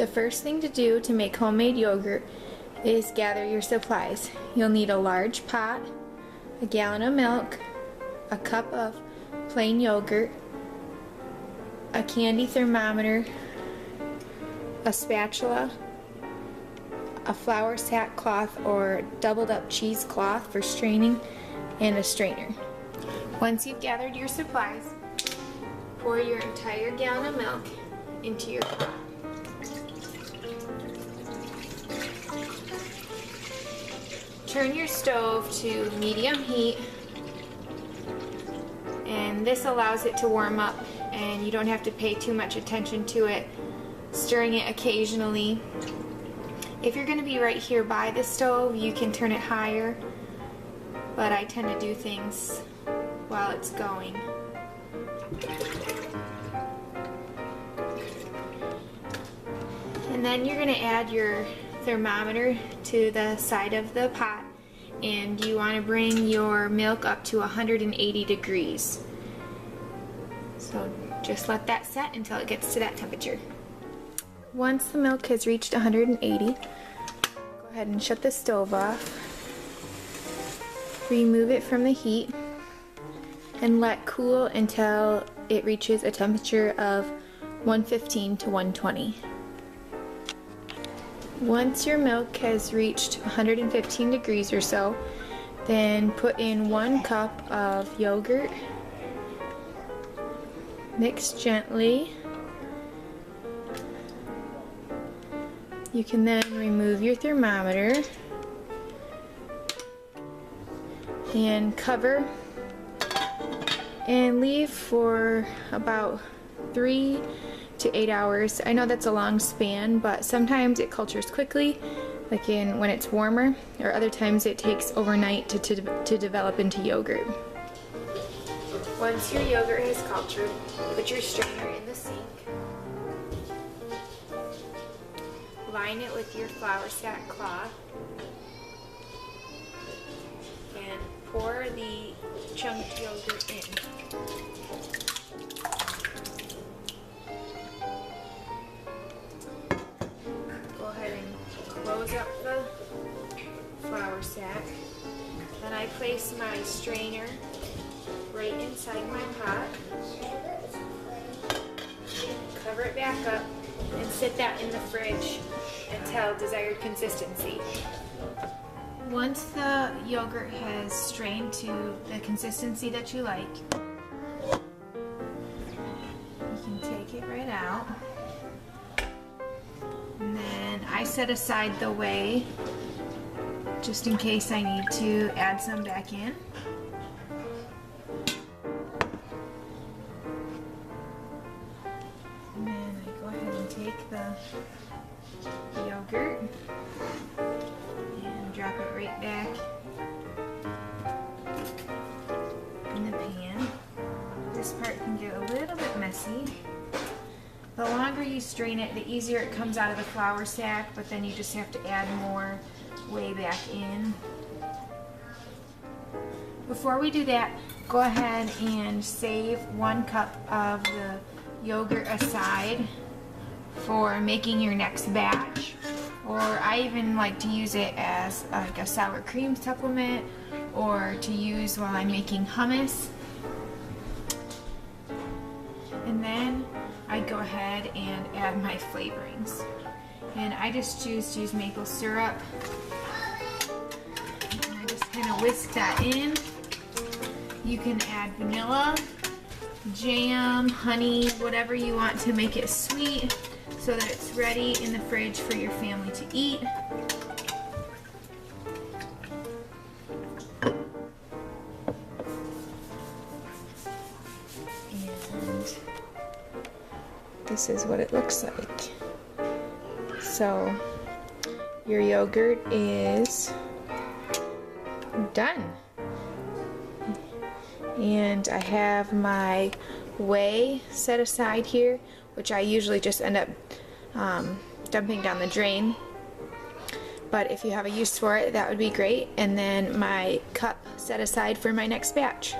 The first thing to do to make homemade yogurt is gather your supplies. You'll need a large pot, a gallon of milk, a cup of plain yogurt, a candy thermometer, a spatula, a flour sack cloth or doubled up cheesecloth for straining, and a strainer. Once you've gathered your supplies, pour your entire gallon of milk into your pot. Turn your stove to medium heat, and this allows it to warm up and you don't have to pay too much attention to it, stirring it occasionally. If you're going to be right here by the stove, you can turn it higher, but I tend to do things while it's going. And then you're going to add your thermometer to the side of the pot, and you want to bring your milk up to 180 degrees. So just let that set until it gets to that temperature. Once the milk has reached 180, go ahead and shut the stove off. Remove it from the heat and let cool until it reaches a temperature of 115 to 120. Once your milk has reached 115 degrees or so, then put in 1 cup of yogurt. Mix gently. You can then remove your thermometer and cover and leave for about 3 to 8 hours. I know that's a long span, but sometimes it cultures quickly, like when it's warmer, or other times it takes overnight to develop into yogurt. Once your yogurt has cultured, put your strainer in the sink. Line it with your flour sack cloth and pour the chunked yogurt in. Go ahead and close up the flour sack. Then I place my strainer right inside my pot. Cover it back up and sit that in the fridge until desired consistency. Once the yogurt has strained to the consistency that you like, you can take it right out. And then I set aside the whey just in case I need to add some back in. And then I go ahead and take the yogurt and drop it right back in the pan. This part can get a little bit messy. The longer you strain it, the easier it comes out of the flour sack, but then you just have to add more whey back in. Before we do that, go ahead and save 1 cup of the yogurt aside for making your next batch, or I even like to use it as like a sour cream supplement, or to use while I'm making hummus. And then I go ahead and add my flavorings, and I just choose to use maple syrup, and I just kind of whisk that in. You can add vanilla, jam, honey, whatever you want to make it sweet so that it's ready in the fridge for your family to eat. And this is what it looks like. So your yogurt is done. And I have my whey set aside here, which I usually just end up dumping down the drain, but if you have a use for it, that would be great. And then my cup set aside for my next batch.